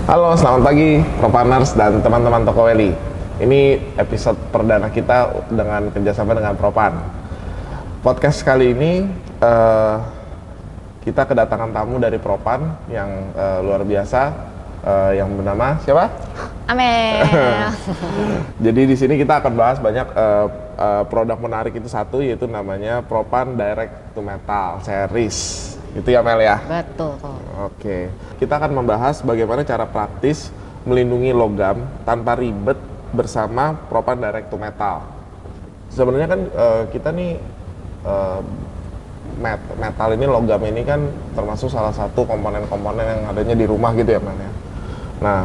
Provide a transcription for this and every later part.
Halo, selamat pagi Propaners dan teman-teman Toko Weli. Ini episode perdana kita dengan kerjasama dengan Propan. Podcast kali ini kita kedatangan tamu dari Propan yang luar biasa, yang bernama siapa? Amel. Jadi di sini kita akan bahas banyak produk menarik itu satu, yaitu namanya Propan Direct to Metal Series. Itu ya Mel ya? Betul. Oke, kita akan membahas bagaimana cara praktis melindungi logam tanpa ribet bersama Propan Direct to Metal. Sebenarnya kan kita nih metal ini, logam ini kan termasuk salah satu komponen-komponen yang adanya di rumah gitu ya Mel ya. Nah,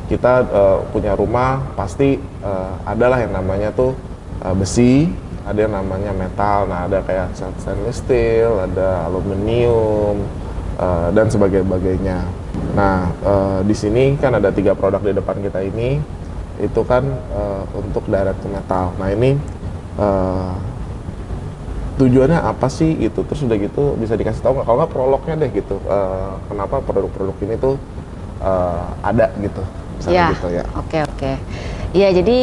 kita punya rumah pasti adalah yang namanya tuh besi, ada yang namanya metal. Nah, ada kayak stainless steel, ada aluminium dan sebagainya. Nah, di sini kan ada 3 produk di depan kita ini, itu kan untuk direct to metal. Nah, ini tujuannya apa sih gitu? Terus udah gitu bisa dikasih tahu nggak? Kalau nggak prolognya deh gitu, kenapa produk-produk ini tuh ada gitu, Ya, gitu ya. oke. Iya, jadi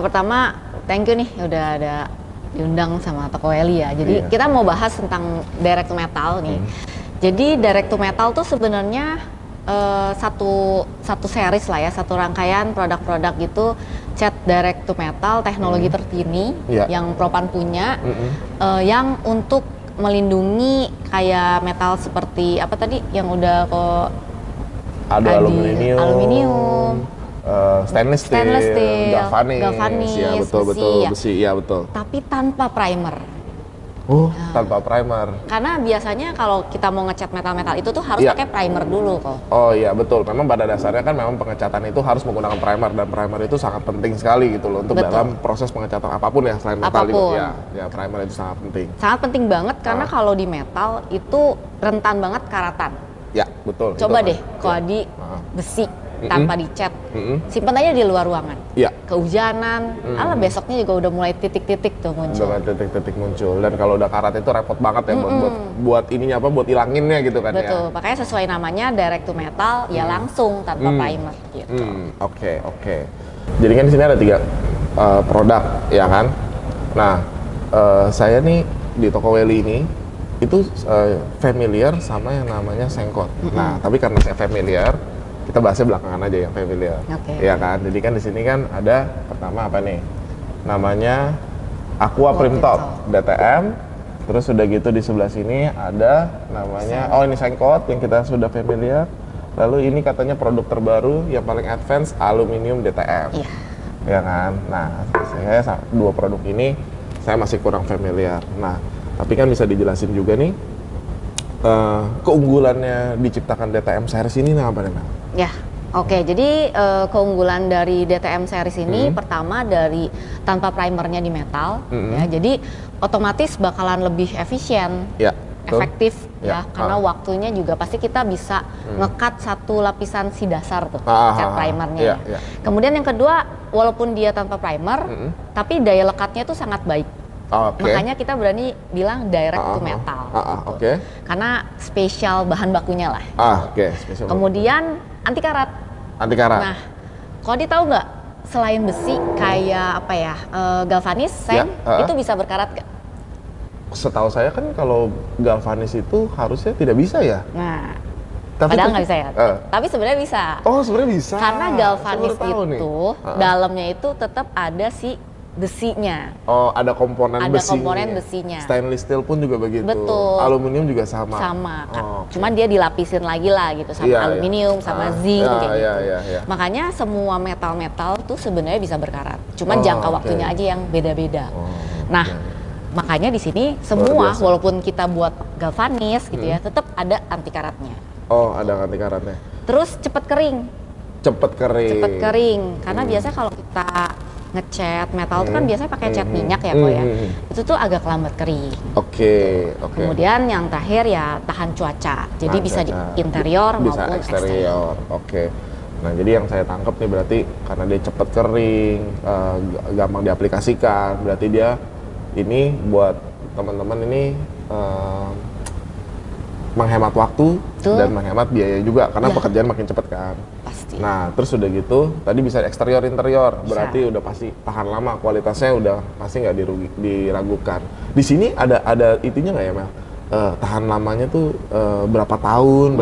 pertama thank you nih udah ada diundang sama Toko Weli ya. Jadi kita mau bahas tentang direct to metal nih. Jadi direct to metal tuh sebenarnya satu series lah ya, satu rangkaian produk-produk gitu cat direct to metal teknologi terkini yang Propan punya, yang untuk melindungi kayak metal seperti apa tadi yang udah kok ada aluminium, stainless steel, galvanis, ya betul besi, ya betul. Tapi tanpa primer. Tanpa primer. Karena biasanya kalau kita mau ngecat metal-metal itu tuh harus pakai primer dulu kok. Oh iya betul. Memang pada dasarnya kan memang pengecatan itu harus menggunakan primer, dan primer itu sangat penting sekali gitu loh untuk dalam proses pengecatan apapun ya, selain metal juga. Ya primer itu sangat penting. Sangat penting banget karena kalau di metal itu rentan banget karatan. Ya betul. Coba deh kalau di besi tanpa dicat, simpan aja di luar ruangan. Kehujanan, besoknya juga udah mulai titik-titik tuh muncul. Udah titik-titik muncul, dan kalau udah karat itu repot banget ya buat ininya apa, buat ilanginnya gitu kan. Betul, makanya sesuai namanya direct to metal ya langsung tanpa primer gitu. Oke. Jadi kan di sini ada 3 produk ya kan. Nah, saya nih di Toko Weli ini itu familiar sama yang namanya sengkot. Nah, tapi karena saya familiar, kita bahasnya belakangan aja yang familiar. Iya kan? Jadi kan di sini kan ada pertama apa nih? Namanya Aqua Prim Top DTM. Terus udah gitu di sebelah sini ada namanya ini sengkot yang kita sudah familiar. Lalu ini katanya produk terbaru yang paling advance, aluminium DTM. Ya kan? Nah, saya 2 produk ini saya masih kurang familiar. Nah, tapi kan bisa dijelasin juga nih keunggulannya diciptakan DTM series ini apa nih Mel? Ya, oke. Jadi keunggulan dari DTM series ini pertama dari tanpa primernya di metal, ya. Jadi otomatis bakalan lebih efisien, efektif, ya. Karena waktunya juga pasti kita bisa ngekat satu lapisan si dasar tuh, cat primernya. Kemudian yang kedua, walaupun dia tanpa primer, tapi daya lekatnya tuh sangat baik. Makanya kita berani bilang direct to metal. Karena spesial bahan bakunya lah. Kemudian anti karat. Nah, kalau tahu nggak, selain besi kayak apa ya, galvanis, seng, itu bisa berkarat nggak? Setahu saya kan kalau galvanis itu harusnya tidak bisa ya. Nah, padahal nggak bisa ya. Tapi sebenarnya bisa. Oh, sebenarnya bisa. Karena galvanis itu dalamnya itu tetap ada si besinya. Oh, ada komponen besinya. Stainless steel pun juga begitu. Betul. Aluminium juga sama. Cuman dia dilapisin lagi lah gitu sama aluminium, sama zinc kayak gitu. Makanya semua metal-metal tuh sebenarnya bisa berkarat. Cuman jangka waktunya aja yang beda-beda. Nah, makanya di sini semua walaupun kita buat galvanis gitu ya, tetap ada anti karatnya. Oh, ada anti karatnya. Terus cepet kering. Karena biasa kalau kita ngecat metal itu kan biasanya pakai cat minyak ya kok ya. Itu tuh agak lambat kering. Kemudian yang terakhir ya tahan cuaca. Jadi bisa di interior maupun eksterior. Nah, jadi yang saya tangkap nih berarti karena dia cepet kering, gampang diaplikasikan, berarti dia ini buat teman-teman ini menghemat waktu Betul. dan menghemat biaya juga karena Ya. pekerjaan makin cepat kan. Pasti. Nah, terus udah gitu, tadi bisa eksterior interior, berarti udah pasti tahan lama, kualitasnya udah pasti nggak diragukan. Di sini ada itunya nggak ya Mel? Tahan lamanya tuh berapa tahun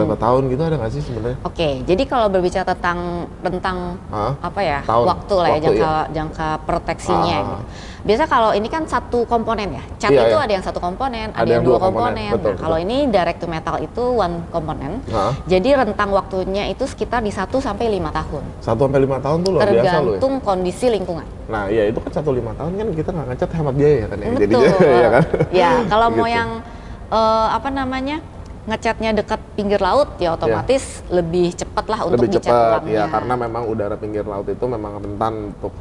gitu ada nggak sih sebenarnya? Oke, jadi kalau berbicara tentang apa ya, Tahun. waktu lah ya, jangka proteksinya gitu. Biasa kalau ini kan satu komponen ya, cat itu ada yang satu komponen, ada yang dua komponen. Betul, Nah, kalau ini direct to metal itu one komponen. Jadi rentang waktunya itu sekitar di 1 sampai 5 tahun. 1 sampai 5 tahun tuh luar biasa loh ya. Tergantung kondisi lingkungan. Nah, ya itu kan 1-5 tahun kan kita nggak ngecat hemat biaya ya kan ya. Betul. Ya kan? Ya, kalau mau Gitu. yang ngecatnya dekat pinggir laut ya otomatis lebih cepat lah untuk lebih dicat cepat ulangnya. ya, karena memang udara pinggir laut itu memang rentan untuk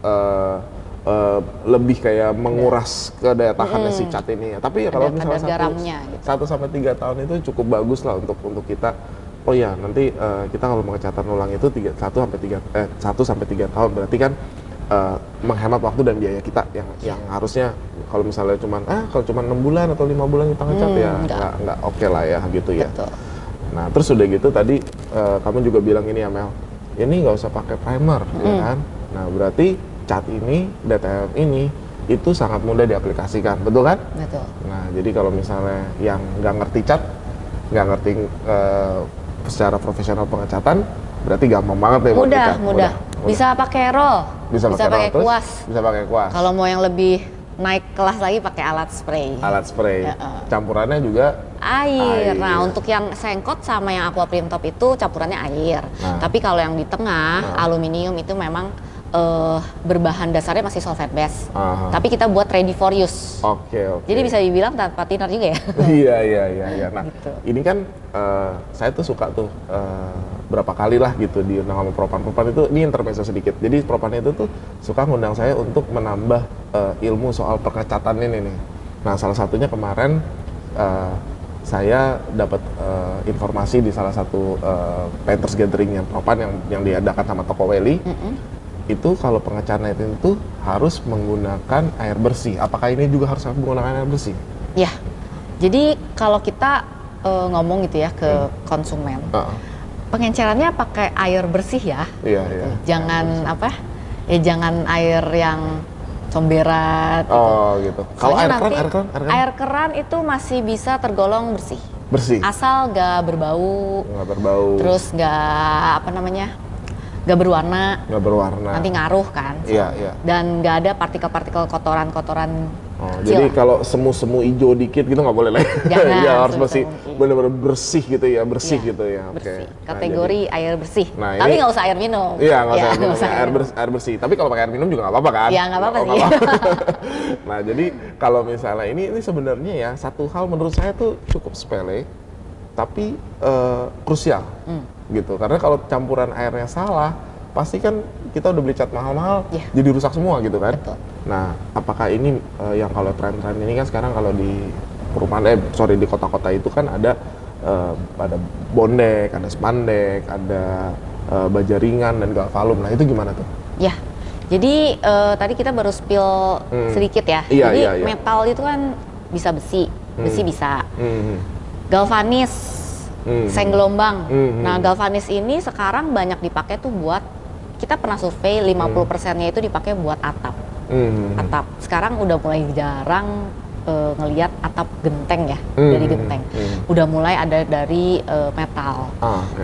lebih kayak menguras ke daya tahannya si cat ini ya. Tapi ya kalau misalnya garamnya, 1 sampai 3 tahun itu cukup bagus lah untuk kita. Oh ya, nanti kita kalau pengecatan ulang itu 1 sampai 3 tahun berarti kan menghemat waktu dan biaya kita yang harusnya kalau misalnya kalau cuma 6 bulan atau 5 bulan kita ngecat ya nggak oke lah ya gitu ya. Betul. Nah terus udah gitu tadi kamu juga bilang ini ya Mel, ini nggak usah pakai primer ya kan. Nah berarti cat ini, DTM ini itu sangat mudah diaplikasikan, betul kan? Betul. Nah jadi kalau misalnya yang nggak ngerti cat, nggak ngerti secara profesional pengecatan, berarti gampang banget ya buat dicat. Mudah. Bisa pakai roll, bisa pakai kuas. Bisa pakai kuas. Kalau mau yang lebih naik kelas lagi pakai alat spray. Alat spray. Campurannya juga air. Nah, untuk yang sengkot sama yang aqua print top itu campurannya air. Tapi kalau yang di tengah aluminium itu memang berbahan dasarnya masih solvent base. Tapi kita buat ready for use. Oke. Jadi bisa dibilang tanpa thinner juga ya. Iya. Nah, gitu. Ini kan saya tuh suka tuh berapa kali lah gitu diundang sama Propan itu, ini intermezzo sedikit. Jadi Propan itu tuh suka ngundang saya untuk menambah ilmu soal pengecatan ini nih. Nah, salah satunya kemarin saya dapat informasi di salah satu painters gathering yang Propan yang diadakan sama Toko Weli. Itu kalau pengecatan itu harus menggunakan air bersih. Apakah ini juga harus menggunakan air bersih? Ya. Jadi kalau kita ngomong gitu ya ke konsumen. Pengencerannya pakai air bersih ya. Iya. Jangan jangan air yang comberan gitu. Oh gitu. Kalau air keran itu masih bisa tergolong bersih. Bersih. Asal nggak berbau. Terus nggak nggak berwarna. Nanti ngaruh kan. Iya. Dan nggak ada partikel-partikel kotoran-kotoran. Jadi kalau semu-semu hijau dikit gitu nggak boleh lah. Ya harus bersih, benar-benar bersih gitu ya, gitu ya. Bersih. Kategori air bersih. Tapi nggak usah air minum. Iya, nggak usah air bersih. Tapi kalau pakai air minum juga nggak apa-apa kan? Iya, nggak apa-apa sih. Nah, jadi kalau misalnya ini sebenarnya ya satu hal menurut saya tuh cukup sepele, tapi krusial gitu. Karena kalau campuran airnya salah, pasti kan kita udah beli cat mahal-mahal, jadi rusak semua gitu kan. Betul. Nah, apakah ini yang kalau tren-tren ini kan sekarang kalau di perumahan, di kota-kota itu kan ada bondek, ada spandek, ada baja ringan dan galvalum. Nah itu gimana tuh? Ya, jadi tadi kita baru spill sedikit ya. Jadi metal itu kan bisa besi bisa, galvanis, seng gelombang. Nah galvanis ini sekarang banyak dipakai tuh buat, kita pernah survei 50%-nya itu dipakai buat atap. Atap. Sekarang udah mulai jarang ngelihat atap genteng ya, dari genteng. Udah mulai ada dari metal.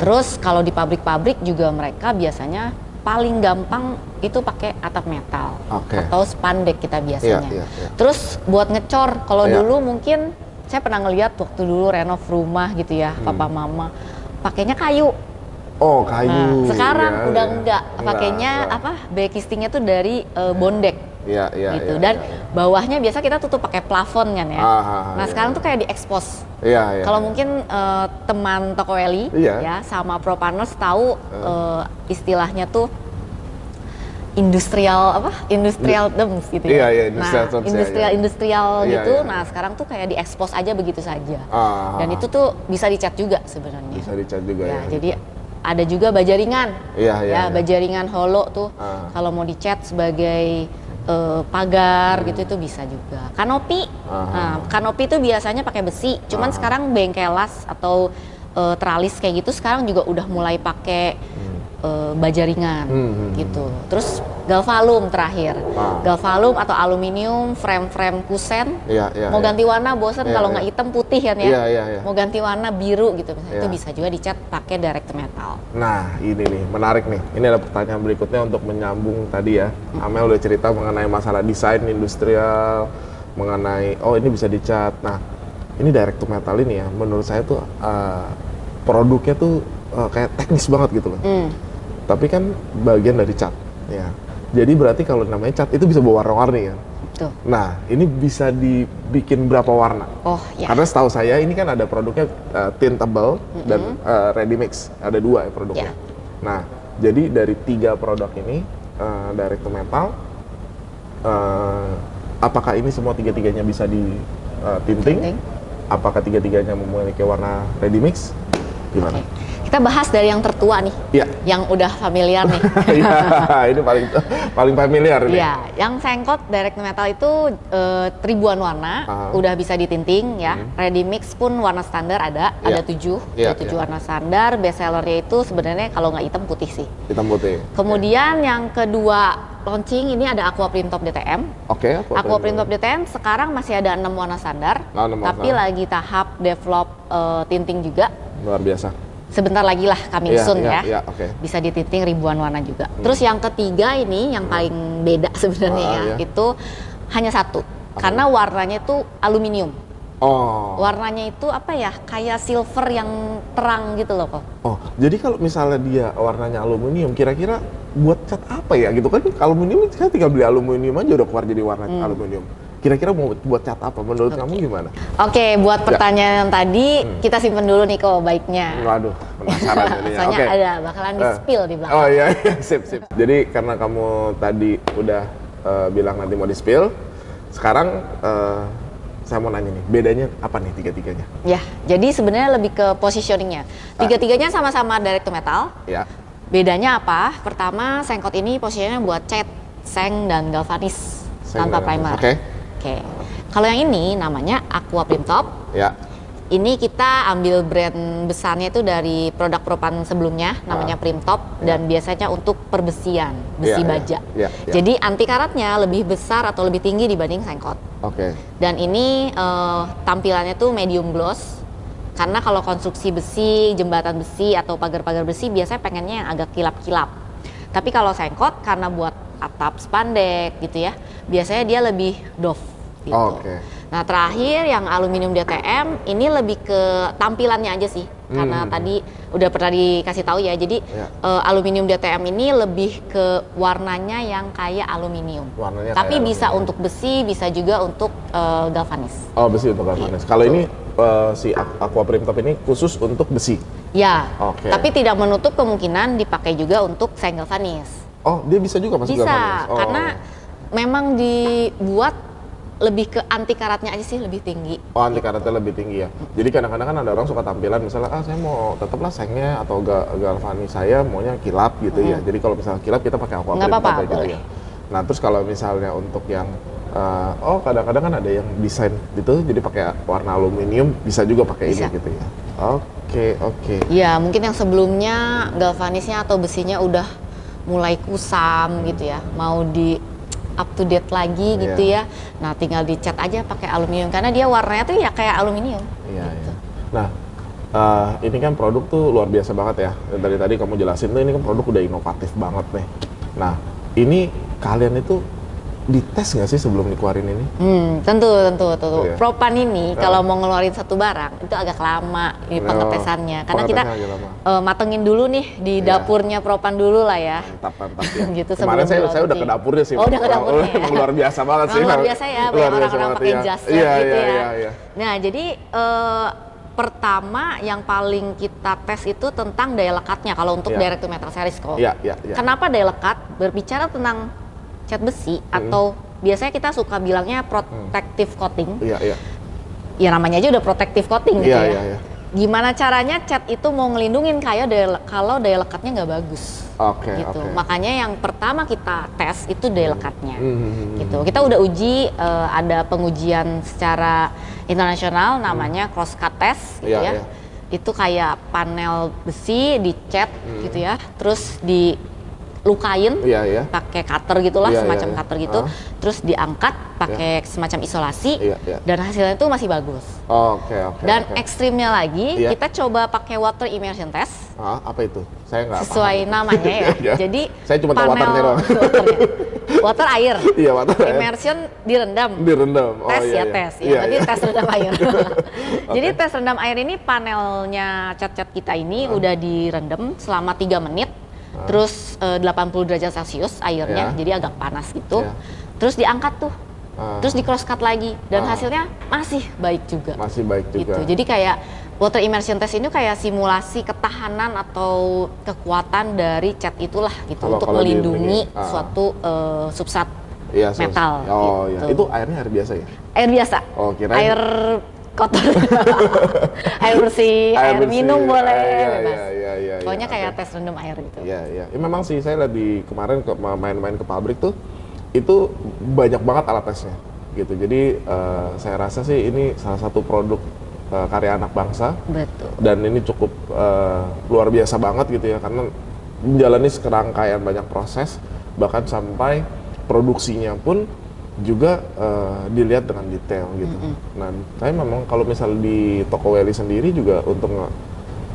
Terus kalau di pabrik-pabrik juga mereka biasanya paling gampang itu pakai atap metal atau spandek kita biasanya. Terus buat ngecor, kalau dulu mungkin saya pernah ngelihat waktu dulu renov rumah gitu ya, papa mama pakainya kayu. Oh, kayu. Nah, sekarang udah enggak, pakainya base castingnya tuh dari bondek. Gitu. Dan bawahnya biasa kita tutup pakai plafon kan ya. Nah sekarang tuh kayak diekspos. Kalau mungkin teman Toko Weli ya sama Propaners tahu istilahnya tuh industrial terms gitu ya. Industrial gitu. Nah sekarang tuh kayak diekspos aja begitu saja. Dan itu tuh bisa dicat juga sebenarnya. Bisa dicat juga ya. Jadi ada juga baja ringan. Baja ringan holo tuh kalau mau dicat sebagai pagar gitu itu bisa juga. Kanopi, nah, kanopi itu biasanya pakai besi, cuman sekarang bengkelas atau teralis kayak gitu sekarang juga udah mulai pakai baja ringan gitu. Terus galvalum terakhir, galvalum atau aluminium frame kusen. Mau ganti warna bosen kalau nggak hitam putih kan ya. Mau ganti warna biru gitu, itu bisa juga dicat pakai direct to metal. Nah ini nih menarik nih. Ini ada pertanyaan berikutnya untuk menyambung tadi ya. Amel udah cerita mengenai masalah desain industrial, mengenai ini bisa dicat. Nah ini direct to metal ini ya, menurut saya tuh produknya tuh kayak teknis banget gitu loh. Tapi kan bagian dari cat, ya. Jadi berarti kalau namanya cat itu bisa bawa warna-warni kan? Tuh. Nah, ini bisa dibikin berapa warna? Oh, ya. Karena setahu saya ini kan ada produknya tintable dan ready mix, ada 2 ya produknya. Nah, jadi dari 3 produk ini direct to metal, apakah ini semua 3-tiganya bisa ditinting? Apakah 3-tiganya memiliki warna ready mix? Gimana? Kita bahas dari yang tertua nih, yang udah familiar nih. Ini paling familiar nih. Iya, yang sengkot direct to metal itu ribuan warna, udah bisa ditinting ya. Ready mix pun warna standar ada 7, ada 7 warna standar. Best sellernya itu sebenarnya kalau nggak hitam putih sih. Hitam putih. Kemudian yang kedua launching ini ada Aqua Print Top DTM. Aqua Print Top DTM sekarang masih ada 6 warna standar, tapi lagi tahap develop tinting juga. Luar biasa. Sebentar lagi lah coming soon ya. Okay. Bisa ditinting ribuan warna juga. Terus yang ketiga ini yang paling beda sebenarnya itu hanya satu. Karena warnanya itu aluminium. Warnanya itu apa ya? Kayak silver yang terang gitu loh kok. Jadi kalau misalnya dia warnanya aluminium, kira-kira buat cat apa ya gitu kan? Aluminium kan tinggal beli aluminium aja udah keluar jadi warna aluminium. Kira-kira mau buat cat apa? Menurut kamu gimana? Buat pertanyaan yang tadi kita simpen dulu nih kok baiknya. Waduh, penasaran jadinya. Soalnya ada bakalan di-spill di belakang. Oh iya, sip. Jadi karena kamu tadi udah bilang nanti mau di-spill, sekarang saya mau nanya nih, bedanya apa nih 3-tiganya? Ya, jadi sebenarnya lebih ke positioningnya. 3-tiganya sama-sama direct to metal. Ya. Bedanya apa? Pertama, sengkot ini posisinya buat cat, seng, dan galvanis tanpa primer. Oke. Kalau yang ini namanya Aqua Print Top. Ya. Ini kita ambil brand besarnya itu dari produk Propan sebelumnya, namanya Print Top, dan biasanya untuk perbesian, besi baja. Jadi anti karatnya lebih besar atau lebih tinggi dibanding sengkot. Dan ini tampilannya tuh medium gloss. Karena kalau konstruksi besi, jembatan besi atau pagar-pagar besi biasanya pengennya yang agak kilap-kilap. Tapi kalau sengkot karena buat atap spandek gitu ya, biasanya dia lebih doff gitu. Nah terakhir yang aluminium DTM ini lebih ke tampilannya aja sih, karena tadi udah pernah dikasih tahu ya. Jadi aluminium DTM ini lebih ke warnanya yang kayak aluminium. Tapi bisa untuk besi, bisa juga untuk galvanis. Besi untuk galvanis. Kalau ini si Aqua Print Top ini khusus untuk besi. Ya. Tapi tidak menutup kemungkinan dipakai juga untuk seng galvanis. Dia bisa juga masuk galvanis? Bisa, karena memang dibuat lebih ke anti karatnya aja sih lebih tinggi. Anti karatnya lebih tinggi ya. Jadi kadang-kadang kan ada orang suka tampilan misalnya saya mau tetaplah sengnya atau galvanis saya maunya kilap gitu ya. Jadi kalau misalnya kilap kita pakai Aqua Print Top gitu ya. Nah terus kalau misalnya untuk yang kadang-kadang kan ada yang desain gitu jadi pakai warna aluminium, bisa juga pakai ini gitu ya. Oke. Ya mungkin yang sebelumnya galvanisnya atau besinya udah mulai kusam gitu ya, mau di up to date lagi gitu ya. Nah tinggal dicat aja pakai aluminium karena dia warnanya tuh ya kayak aluminium. Gitu. Nah ini kan produk tuh luar biasa banget ya. Dari tadi kamu jelasin tuh ini kan produk udah inovatif banget nih. Nah ini kalian itu dites nggak sih sebelum dikeluarin ini? Tentu. Ya? Propan ini kalau mau ngeluarin satu barang itu agak lama ini pengetesannya, karena kita matengin dulu nih di dapurnya Propan dulu lah ya. Mantap ya. Gitu. Kemarin saya udah ke dapurnya sih. Udah ke dapurnya. Ya? Luar biasa banget sih. Luar biasa ya, banyak orang-orang pakai jas gitu ya. Nah jadi pertama yang paling kita tes itu tentang daya lekatnya kalau untuk direct to metal series kok. Kenapa daya lekat? Berbicara tentang cat besi atau biasanya kita suka bilangnya protective coating. Ya namanya aja udah protective coating gitu ya. gimana caranya cat itu mau ngelindungin kalau daya lekatnya nggak bagus. Gitu. Makanya yang pertama kita tes itu daya lekatnya. Gitu. Kita udah uji, ada pengujian secara internasional namanya cross cut test gitu ya. Itu kayak panel besi dicat gitu ya, terus dilukain pakai cutter gitulah, semacam cutter gitu, terus diangkat pakai semacam isolasi, dan hasilnya itu masih bagus. Dan ekstrimnya lagi, kita coba pakai water immersion test. Apa itu? Saya nggak sesuai paham. Namanya ya. Jadi saya cuma tahu waternya doang. Water air. Iya, water air. Immersion direndam. Tes tes. Tadi tes rendam air. Jadi tes rendam air ini panelnya cat-cat kita ini udah direndam selama 3 menit. Terus 80 derajat Celcius airnya, jadi agak panas gitu. Terus diangkat tuh. Terus di cross cut lagi dan hasilnya masih baik juga. Masih baik juga. Gitu. Jadi kayak water immersion test ini kayak simulasi ketahanan atau kekuatan dari cat itulah gitu untuk melindungi suatu substrat metal. Gitu. Itu airnya air biasa ya? Air biasa. Kirain air kotor. Air bersih, air minum boleh. Pokoknya kayak tes rendam air gitu. Iya. Memang sih saya lagi kemarin main-main ke pabrik tuh, itu banyak banget alat tesnya gitu. Jadi saya rasa sih ini salah satu produk karya anak bangsa. Betul. Dan ini cukup luar biasa banget gitu ya, karena menjalani serangkaian banyak proses, bahkan sampai produksinya pun juga dilihat dengan detail gitu. Nah, saya memang kalau misal di toko Welly sendiri juga untuk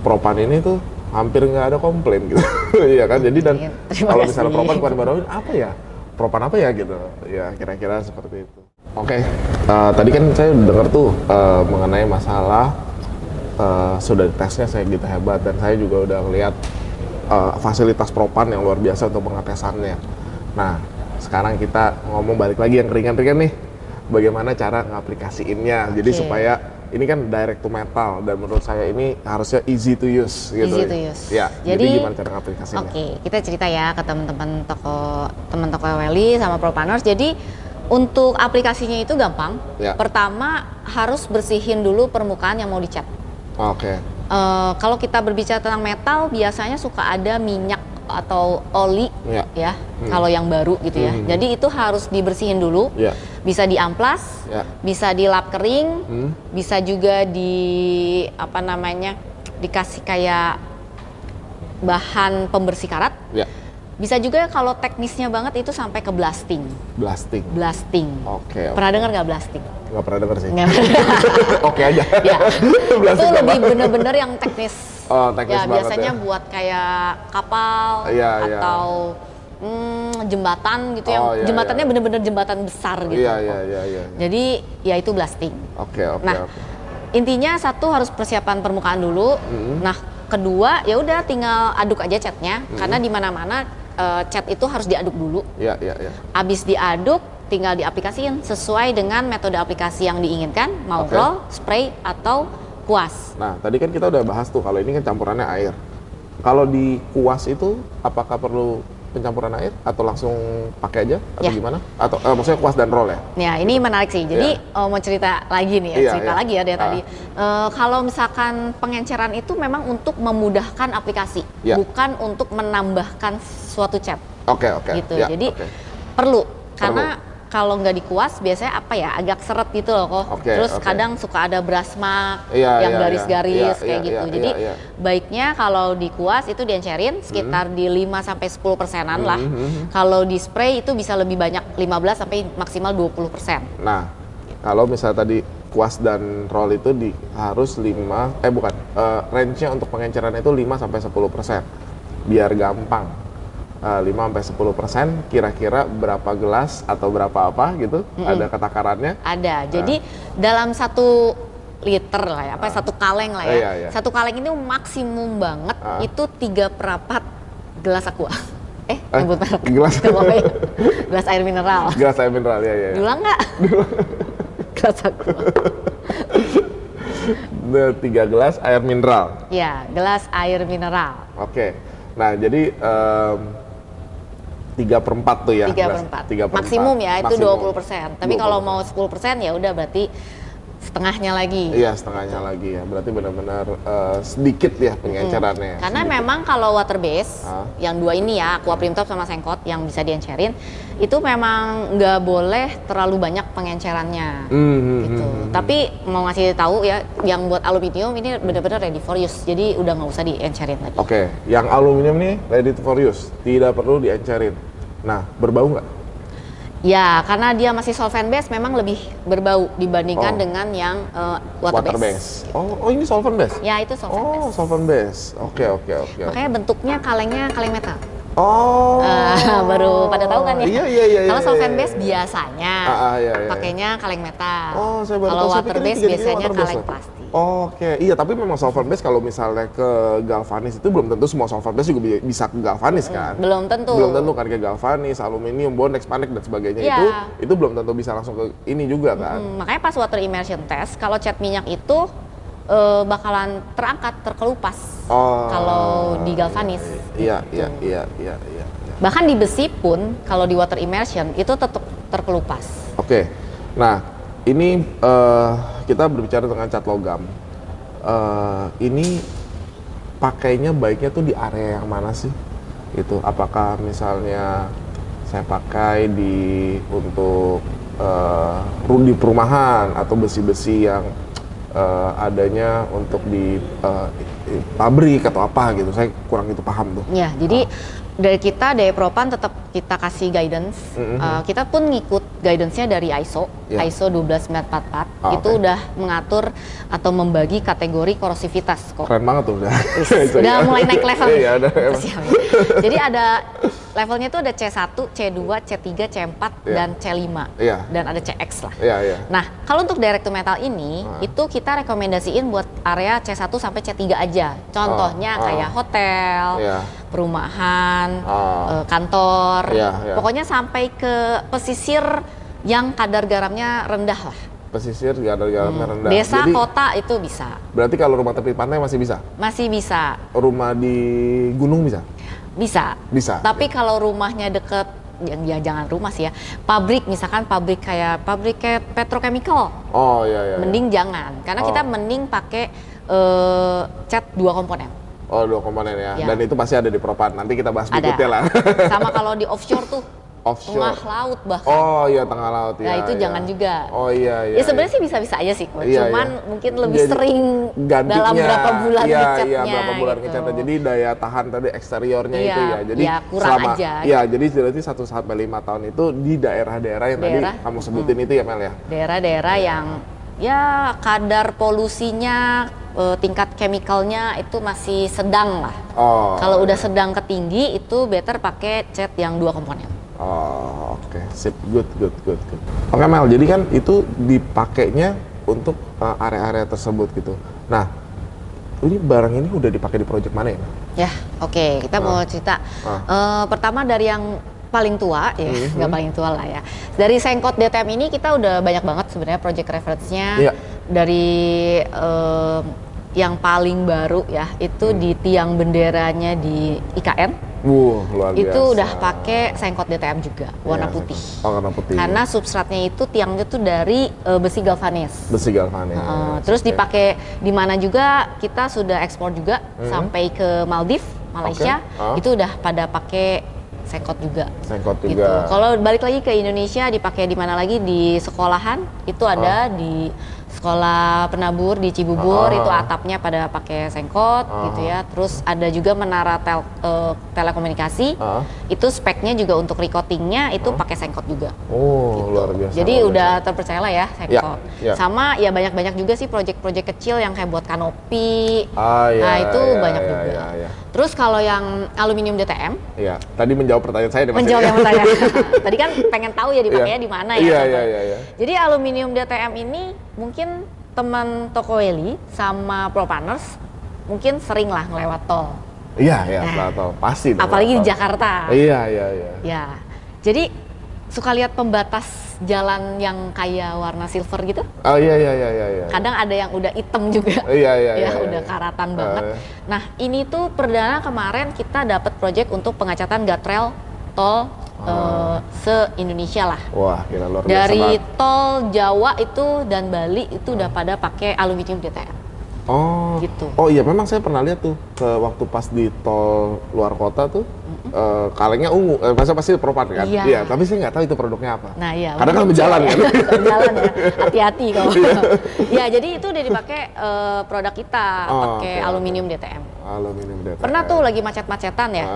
propan ini tuh hampir nggak ada komplain gitu. Iya kan, jadi dan kalau misalnya propan baru-baru apa ya? Propan apa ya gitu, ya kira-kira seperti itu. Tadi kan saya dengar tuh mengenai masalah sudah tesnya saya gitu hebat, dan saya juga udah ngeliat fasilitas propan yang luar biasa untuk pengetesannya. Nah, sekarang kita ngomong balik lagi yang ringan-ringan nih, bagaimana cara ngaplikasiinnya. Jadi supaya ini kan direct to metal, dan menurut saya ini harusnya easy to use gitu. Easy to use. Ya, jadi gimana cara ngaplikasiinnya? Kita cerita ya ke teman-teman toko Welly sama Propaners. Jadi untuk aplikasinya itu gampang. Pertama harus bersihin dulu permukaan yang mau dicat. Kalau kita berbicara tentang metal, biasanya suka ada minyak atau oli ya, kalau yang baru gitu ya. Jadi itu harus dibersihin dulu. Bisa diamplas, bisa dilap kering, bisa juga dikasih kayak bahan pembersih karat. Bisa juga kalau teknisnya banget itu sampai ke blasting. Blasting. Pernah dengar nggak blasting? Nggak pernah dengar sih. Aja. Ya. Itu lebih bener-bener yang teknis. Teknis ya, biasanya buat kayak kapal atau jembatan gitu, yang jembatannya bener-bener jembatan besar gitu. Jadi ya itu blasting. Intinya satu harus persiapan permukaan dulu. Nah, kedua ya udah tinggal aduk aja catnya, karena di mana-mana cat itu harus diaduk dulu. Abis diaduk, tinggal diaplikasiin sesuai dengan metode aplikasi yang diinginkan, mau roll, spray atau kuas. Nah, tadi kan kita udah bahas tuh kalau ini kan campurannya air. Kalau di kuas itu apakah perlu pencampuran air atau langsung pakai aja atau gimana? Atau maksudnya kuas dan roll ya? Ya, ini menarik sih. Jadi mau cerita lagi nih ya, lagi ya dari tadi. Kalau misalkan pengenceran itu memang untuk memudahkan aplikasi, bukan untuk menambahkan suatu cat. Gitu. Jadi perlu, karena kalau nggak dikuas biasanya agak seret gitu loh kok. Terus kadang suka ada brush mark yang garis-garis kayak gitu. Jadi baiknya kalau dikuas itu diencerin sekitar di 5-10%-an lah. Kalau di spray itu bisa lebih banyak, 15 sampai maksimal 20%. Nah, kalau misalnya tadi kuas dan roll itu harus range-nya untuk pengenceran itu 5-10%. Biar gampang. 5-10%, kira-kira berapa gelas atau berapa apa gitu? Ada ketakarannya? Ada. Jadi dalam 1 liter lah ya, satu kaleng lah ya. Satu kaleng ini maksimum banget itu 3/4 gelas aqua. Nyebut merek. Gelas air mineral. Gelas air mineral, ya. Diulang nggak? Gelas aqua. 3 gelas air mineral. Ya, gelas air mineral. Nah, jadi 3/4 tuh ya. 3/4. Maksimum ya, itu 20%. Tapi kalau mau 10% ya udah berarti setengahnya lagi. Iya, setengahnya lagi ya. Berarti benar-benar sedikit ya pengencerannya. Karena sedikit. Memang kalau water base yang dua ini ya, Aqua Primtop sama Sengkot yang bisa diencerin, itu memang nggak boleh terlalu banyak pengencerannya. Gitu. Tapi mau ngasih tahu ya, yang buat aluminium ini benar-benar ready for use. Jadi udah nggak usah diencerin lagi. Oke, yang aluminium nih ready for use, tidak perlu diencerin. Nah, berbau nggak? Ya, karena dia masih solvent base memang lebih berbau dibandingkan dengan yang water base. Oh, ini solvent base? Ya, itu solvent base. Oh, solvent base. Oke. Makanya bentuknya kalengnya kaleng metal. Oh. Baru pada tahu kan ya? Iya. Kalau solvent base biasanya iya. pakainya kaleng metal. Oh, saya baru tahu. Kalau water base biasanya kaleng plastik. Oke, iya, tapi memang solvent base kalau misalnya ke galvanis itu belum tentu semua solvent base juga bisa ke galvanis kan? Belum tentu kan ke galvanis, aluminium, bondex, panek dan sebagainya. Yeah. itu belum tentu bisa langsung ke ini juga kan? Makanya pas water immersion test, kalau cat minyak itu bakalan terangkat, terkelupas kalau di galvanis. Iya. Bahkan di besi pun kalau di water immersion itu tetap terkelupas. Oke. Nah, ini kita berbicara dengan cat logam. Ini pakainya baiknya tuh di area yang mana sih? Itu apakah misalnya saya pakai untuk di perumahan atau besi-besi yang adanya untuk di pabrik atau apa gitu? Saya kurang itu paham tuh. Ya, jadi dari kita dari Propan tetap kita kasih guidance. Kita pun ngikut guidance-nya dari ISO, ISO 12944. Itu udah mengatur atau membagi kategori korosivitas kok. Keren banget tuh udah. Udah mulai naik level. Iya, Jadi ada levelnya tuh ada C1, C2, C3, C4 dan C5. Dan ada CX lah. Nah, kalau untuk direct to metal ini itu kita rekomendasiin buat area C1 sampai C3 aja. Contohnya kayak hotel, perumahan, kantor, pokoknya sampai ke pesisir yang kadar garamnya rendah lah. Pesisir kadar garamnya rendah. Desa, kota itu bisa. Berarti kalau rumah tepi pantai masih bisa? Masih bisa. Rumah di gunung bisa? Bisa. Tapi kalau rumahnya deket, ya jangan rumah sih ya. Pabrik, misalkan pabrik kayak petrochemical. Oh iya. Mending jangan, karena kita mending pakai cat 2 komponen. Oh, 2 komponen ya. Dan itu pasti ada di Propan. Nanti kita bahas berikutnya lah. Sama kalau di offshore tuh. Tengah laut bahkan. Oh iya, tengah laut ya. Nah itu jangan juga. Oh iya. Ya sebenarnya sih bisa-bisa aja sih. Cuman mungkin lebih sering dalam berapa bulan ngecatnya. Iya, berapa bulan gitu. ngecatnya. Jadi daya tahan tadi eksteriornya itu ya. Jadi kurang aja. Iya, jadi berarti 1 sampai 5 tahun itu di daerah-daerah yang tadi kamu sebutin itu ya, Mel ya. Daerah-daerah yang ya kadar polusinya, tingkat chemicalnya itu masih sedang lah. Kalau udah sedang ke tinggi itu better pakai cat yang 2 komponen. Oke. Sip, good. Oke, Mel, jadi kan itu dipakainya untuk area-area tersebut gitu. Nah, ini barang ini udah dipakai di project mana ya? Ya, oke. Kita mau cerita. Pertama dari yang paling tua ya, nggak paling tua lah ya. Dari Sengkot DTM ini kita udah banyak banget sebenarnya project reference-nya. Dari yang paling baru ya, itu di tiang benderanya di IKN. Luar biasa. Itu udah pakai Sengkot DTM juga, warna putih. Warna putih. Karena substratnya itu tiangnya tuh dari besi galvanis. Terus dipakai di mana juga, kita sudah ekspor juga sampai ke Maldives, Malaysia. Itu udah pada pakai Sengkot juga. Gitu. Kalau balik lagi ke Indonesia dipakai di mana lagi, di sekolahan itu ada di sekolah penabur di Cibubur, itu atapnya pada pakai Sengkot gitu ya. Terus ada juga menara telekomunikasi, itu speknya juga untuk recordingnya itu pakai Sengkot juga. Gitu. Luar biasa. Jadi udah terpercaya lah ya Sengkot. Sama ya banyak-banyak juga sih project-project kecil yang kayak buat kanopi. Itu banyak juga. Terus kalau yang aluminium DTM, tadi menjawab pertanyaan saya. Menjawab pertanyaan. Tadi kan pengen tahu ya dipakainya di mana ya. Jadi aluminium DTM ini mungkin teman toko Welly sama Propaners mungkin sering lah ngelewat tol. Iya, tol pasti. Apalagi di Jakarta. Iya. Ya, jadi suka lihat pembatas jalan yang kayak warna silver gitu. Iya. Kadang ada yang udah hitam juga. Iya. Udah karatan banget. Nah, ini tuh perdana kemarin kita dapat project untuk pengecatan guardrail tol se-Indonesia lah. Wah, gila luar biasa Dari banget. tol Jawa itu dan Bali itu udah pada pakai aluminium DTM. Oh, Gitu. Oh iya, memang saya pernah lihat tuh waktu pas di tol luar kota tuh kalengnya ungu, masa pasti propan kan? Iya. Tapi saya nggak tahu itu produknya apa. Nah iya. Karena kan berjalan kan? Berjalan ya, hati-hati kalau. Ya jadi itu udah dipakai produk kita, pakai oke. aluminium DTM. Aluminium DTM. Pernah tuh lagi macet-macetan ya,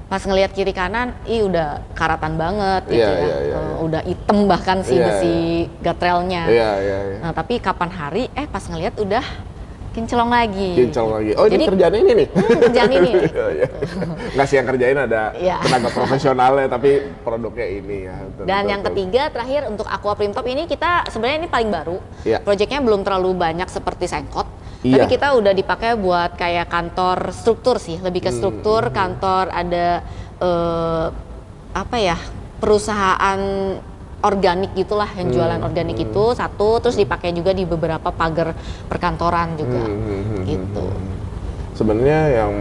pas ngelihat kiri kanan, udah karatan banget gitu Iya, ya, iya, iya. udah hitam bahkan si Iya, besi gatrelnya. Iya. Nah tapi kapan hari, pas ngelihat udah kinclong lagi. Kinclong lagi. Oh, Jadi, ini kerjaan ini nih? kerjaan ini. Iya. Nggak sih, yang kerjain ada Iya. tenaga profesionalnya, tapi produknya ini ya. Dan yang ketiga terakhir untuk Aqua Primtop ini kita sebenarnya ini paling baru. Iya. Proyeknya belum terlalu banyak seperti Sengkot. Iya. Tapi kita udah dipakai buat kayak kantor struktur sih, lebih ke struktur kantor ada apa ya, perusahaan organik gitulah yang jualan organik itu satu, terus dipakai juga di beberapa pagar perkantoran juga gitu. Sebenarnya yang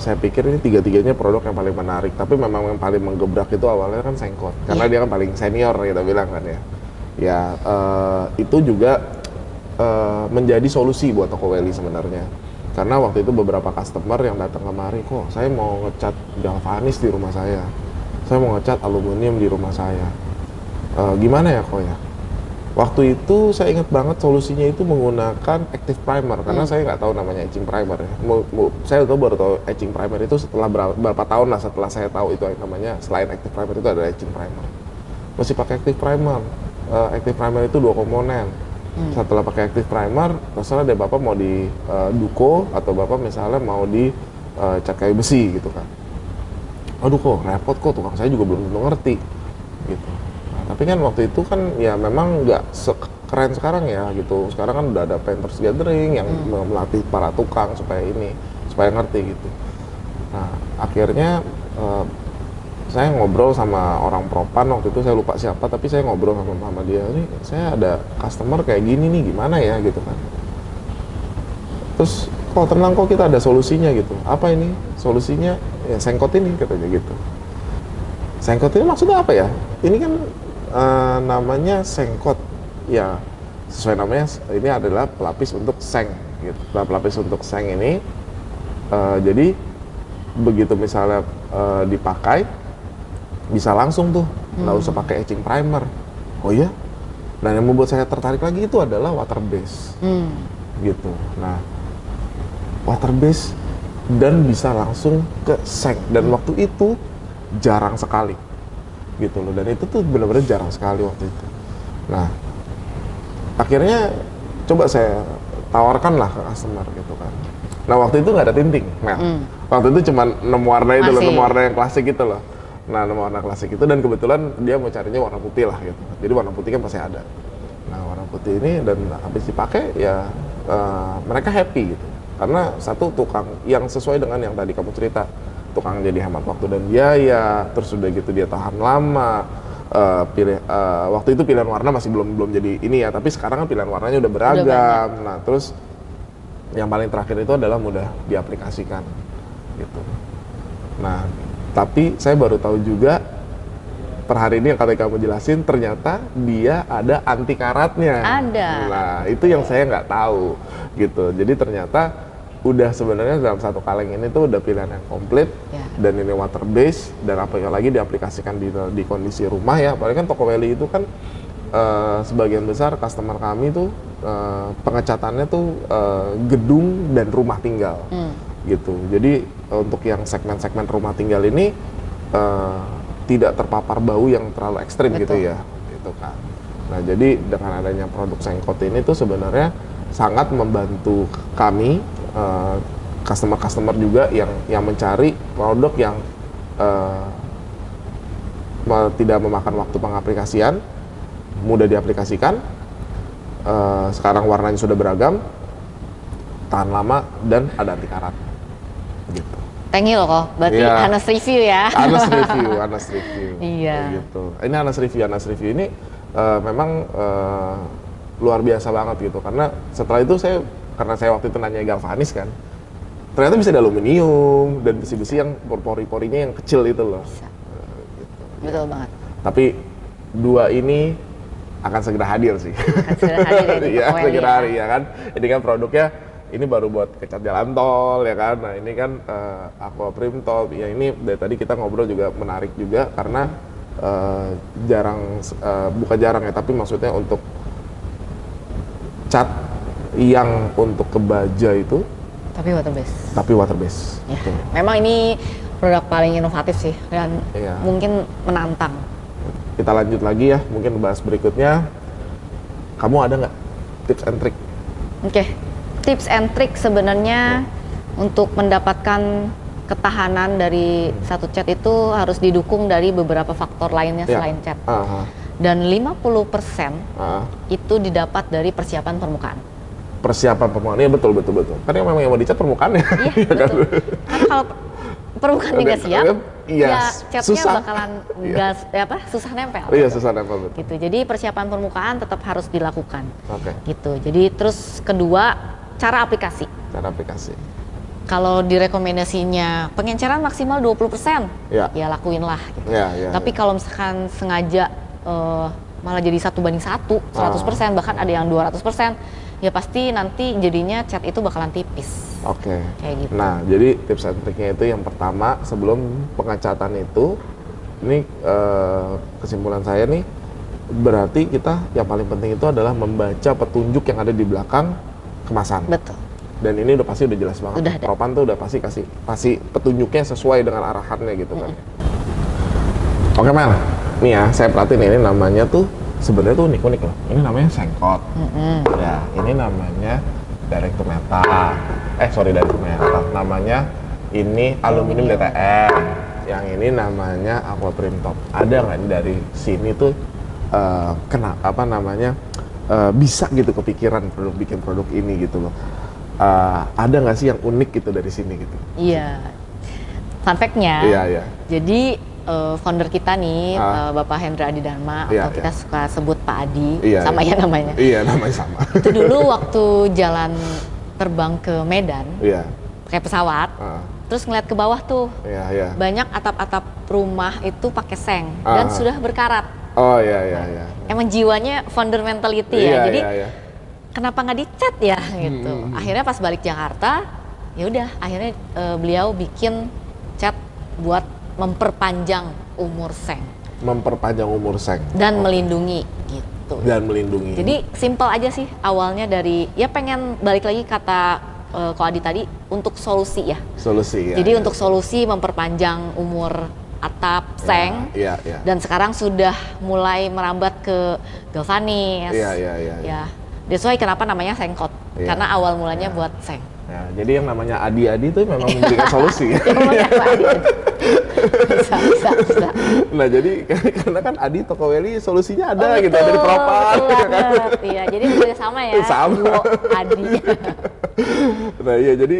saya pikir ini tiga-tiganya produk yang paling menarik, tapi memang yang paling menggebrak itu awalnya kan Sengkot, karena dia kan paling senior kita bilang kan ya. Ya itu juga menjadi solusi buat Tokoweli sebenarnya, karena waktu itu beberapa customer yang datang kemari, kok saya mau ngecat galvanis di rumah saya mau ngecat aluminium di rumah saya, gimana ya kok ya. Waktu itu saya ingat banget solusinya itu menggunakan active primer, karena saya nggak tahu namanya etching primer ya. Saya baru tahu etching primer itu setelah berapa tahun lah setelah saya tahu itu namanya, selain active primer itu ada etching primer. Masih pakai active primer. Active primer itu 2 komponen. Setelah pakai active primer, terserah deh Bapak mau di duko atau Bapak misalnya mau di cat kayu besi gitu kan. Aduh kok repot, kok tukang saya juga belum ngerti gitu. Tapi kan waktu itu kan ya memang nggak keren sekarang ya gitu. Sekarang kan udah ada painters gathering yang melatih para tukang supaya ngerti gitu. Nah akhirnya saya ngobrol sama orang propan waktu itu, saya lupa siapa, tapi saya ngobrol sama dia, ini saya ada customer kayak gini nih, gimana ya gitu kan. Terus kok tenang, kok kita ada solusinya gitu. Apa ini solusinya? Ya Sengkot ini katanya gitu. Sengkot ini maksudnya apa ya? Ini kan namanya Sengkot, ya sesuai namanya ini adalah pelapis untuk seng gitu. Nah, pelapis untuk seng ini jadi begitu misalnya dipakai bisa langsung tuh, nggak usah pakai etching primer. Oh iya. Dan yang membuat saya tertarik lagi itu adalah water base gitu. Nah water base dan bisa langsung ke seng, dan waktu itu jarang sekali gitu loh, dan itu tuh benar-benar jarang sekali waktu itu. Nah akhirnya coba saya tawarkan lah ke customer gitu kan. Nah waktu itu nggak ada tinting, waktu itu cuma 6 warna itu loh, 6 warna yang klasik gitu loh. Nah 6 warna klasik itu, dan kebetulan dia mau carinya warna putih lah gitu, jadi warna putih kan pasti ada. Nah warna putih ini, dan habis dipakai ya mereka happy gitu, karena satu tukang yang sesuai dengan yang tadi kamu cerita, tukang jadi hemat waktu dan biaya, terus udah gitu dia tahan lama. Waktu itu pilihan warna masih belum jadi ini ya, tapi sekarang kan pilihan warnanya udah beragam. Nah terus yang paling terakhir itu adalah mudah diaplikasikan gitu. Nah tapi saya baru tahu juga per hari ini yang kamu jelasin, ternyata dia ada anti karatnya. Ada. Nah itu yang saya nggak tahu gitu. Jadi ternyata udah sebenarnya dalam satu kaleng ini tuh udah pilihan yang komplit, dan ini water base, dan apalagi diaplikasikan di kondisi rumah ya. Apalagi kan Tokoweli itu kan sebagian besar customer kami tuh pengecatannya tuh gedung dan rumah tinggal gitu. Jadi untuk yang segmen-segmen rumah tinggal ini tidak terpapar bau yang terlalu ekstrim gitu ya, gitu kan. Nah jadi dengan adanya produk Sengkot ini tuh sebenarnya sangat membantu kami, customer-customer juga yang mencari produk yang tidak memakan waktu pengaplikasian, mudah diaplikasikan, sekarang warnanya sudah beragam, tahan lama, dan ada anti karat gitu. Thank you loh kok, berarti honest review ya. Honest review. Iya. Gitu. Ini honest review ini memang luar biasa banget gitu, karena setelah itu karena saya waktu itu nanya galvanis kan, ternyata bisa ada aluminium dan besi-besi yang pori-porinya yang kecil itu loh. Gitu. Betul banget. Tapi dua ini akan segera hadir sih. Akan segera hadir ya di Iya, Toko Weli segera ya. hadir ya kan. Ini kan produknya ini baru buat kecat jalan tol ya kan. Nah ini kan Aqua Prim Top. Ya ini dari tadi kita ngobrol juga menarik juga karena bukan jarang ya, tapi maksudnya untuk cat yang untuk ke baja itu tapi water base. Ya. Memang ini produk paling inovatif sih dan mungkin menantang. Kita lanjut lagi ya, mungkin bahas berikutnya. Kamu ada nggak tips and trick? Oke, tips and trick sebenarnya untuk mendapatkan ketahanan dari satu cat itu harus didukung dari beberapa faktor lainnya selain cat. Dan 50% itu didapat dari persiapan permukaan. Persiapan permukaan, iya betul. Karena memang yang mau dicat permukaannya. Iya, betul. Karena kalau permukaannya nggak siap, ya catnya susah. bakalan susah nempel. Iya, susah nempel, betul. Gitu. Jadi persiapan permukaan tetap harus dilakukan. Oke. Gitu. Jadi terus kedua, cara aplikasi. Kalau direkomendasinya pengenceran maksimal 20%, ya lakuinlah. Gitu. Tapi kalau misalkan sengaja malah jadi 1:1, 100%, bahkan ada yang 200%, ya pasti nanti jadinya cat itu bakalan tipis. Oke. Kayak gitu. Nah, jadi tips and triknya itu yang pertama sebelum pengecatan itu, ini kesimpulan saya nih, berarti kita yang paling penting itu adalah membaca petunjuk yang ada di belakang kemasan. Betul. Dan ini udah jelas banget. Propan tuh udah pasti kasih petunjuknya sesuai dengan arahannya gitu kan. Oke Mel, nih ya saya perhatiin ini namanya tuh sebenarnya tuh unik loh. Ini namanya sengkot. Ya, ini namanya direct to metal. Direct to metal. Namanya ini aluminium DTM. Yang ini namanya Aqua Prim Top. Ada nggak dari sini tuh bisa gitu kepikiran bikin produk ini gitu loh. Ada nggak sih yang unik gitu dari sini gitu? Iya. Fun fact-nya. Iya. Jadi founder kita nih, Bapak Hendra Adi Dharma, atau kita suka sebut Pak Adi, sama ya namanya. Iya, namanya sama. Itu dulu waktu jalan terbang ke Medan, pakai pesawat, terus ngeliat ke bawah tuh, banyak atap-atap rumah itu pakai seng dan sudah berkarat. Oh iya. Emang jiwanya founder mentality ya, jadi kenapa nggak dicat ya gitu. Akhirnya pas balik Jakarta, ya udah akhirnya beliau bikin cat buat memperpanjang umur seng. Dan melindungi gitu. Jadi simple aja sih awalnya dari pengen balik lagi kata Ko Adi tadi untuk solusi ya. Jadi untuk solusi memperpanjang umur atap seng. Dan sekarang sudah mulai merambat ke galvanis. Ya. That's why kenapa namanya sengkot. Karena awal mulanya buat seng. Ya, jadi yang namanya Adi itu memang memberikan solusi. Bisa. Nah jadi karena kan Adi Toko Weli solusinya ada gitu dari propan. Iya, jadi bekerja sama ya. Sama. Adi. Nah iya jadi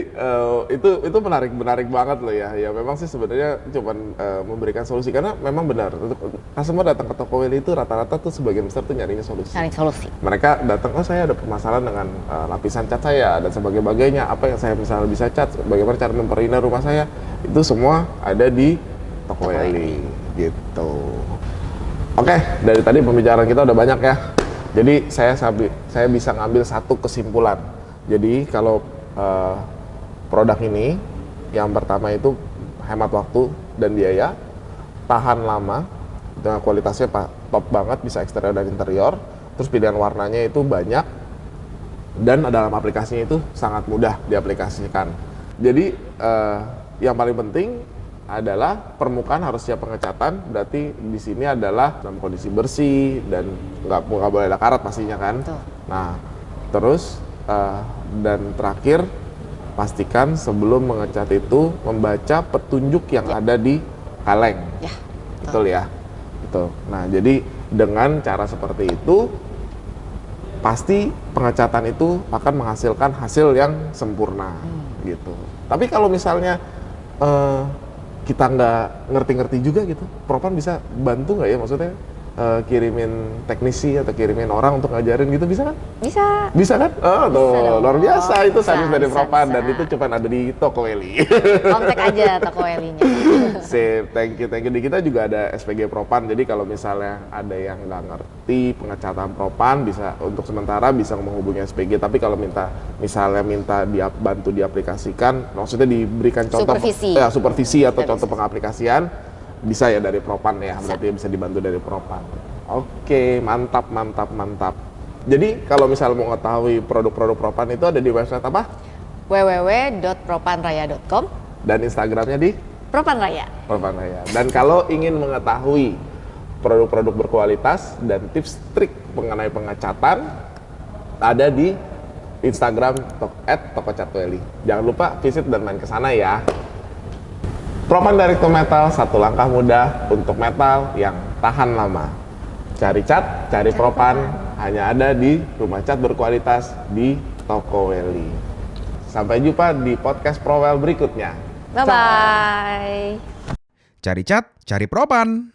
itu menarik banget loh ya. Ya memang sih sebenarnya cuman memberikan solusi karena memang benar. Customer datang ke Toko Weli itu rata-rata tuh sebagian besar tuh nyarinya solusi. Mereka datang, saya ada permasalahan dengan lapisan cat saya dan sebagainya. Apa yang saya misalnya bisa cat, bagaimana cara memperindah rumah saya, itu semua ada di Toko Weli gitu. Oke, dari tadi pembicaraan kita udah banyak ya. Jadi saya bisa ngambil satu kesimpulan. Jadi kalau produk ini yang pertama itu hemat waktu dan biaya, tahan lama, dengan kualitasnya top banget, bisa eksterior dan interior, terus pilihan warnanya itu banyak, dan dalam aplikasinya itu sangat mudah diaplikasikan. Jadi yang paling penting adalah permukaan harus siap pengecatan. Berarti di sini adalah dalam kondisi bersih dan nggak boleh ada karat pastinya kan. Betul. Nah terus dan terakhir pastikan sebelum mengecat itu membaca petunjuk yang ada di kaleng. Betul ya. Betul. Nah jadi dengan cara seperti itu pasti pengecatan itu akan menghasilkan hasil yang sempurna gitu. Tapi kalau misalnya kita nggak ngerti-ngerti juga gitu, Propan bisa bantu nggak ya, maksudnya kirimin teknisi atau kirimin orang untuk ngajarin gitu, bisa kan? Bisa kan? Oh tuh, Bisa luar biasa itu bisa, service dari Propan bisa. dan itu cuma ada di Toko Weli. Kontak aja Toko Weli-nya. Sip, thank you. Di kita juga ada SPG Propan, jadi kalau misalnya ada yang nggak ngerti pengecatan Propan, bisa untuk sementara bisa menghubungi SPG, tapi kalau misalnya minta bantu diaplikasikan, maksudnya diberikan contoh supervisi atau contoh pengaplikasian, bisa ya dari Propan ya, berarti bisa dibantu dari Propan. Oke, mantap. Jadi kalau misalnya mau mengetahui produk-produk Propan itu ada di website apa? www.propanraya.com Dan Instagramnya di? Propanraya. Dan kalau ingin mengetahui produk-produk berkualitas dan tips trik mengenai pengecatan, ada di Instagram @tokocatweli. Jangan lupa visit dan main ke sana ya. Propan Direct to Metal, satu langkah mudah untuk metal yang tahan lama. Cari cat, cari Propan, hanya ada di rumah cat berkualitas di Toko Weli. Sampai jumpa di podcast Prowell berikutnya. Bye-bye. Cari cat, cari Propan.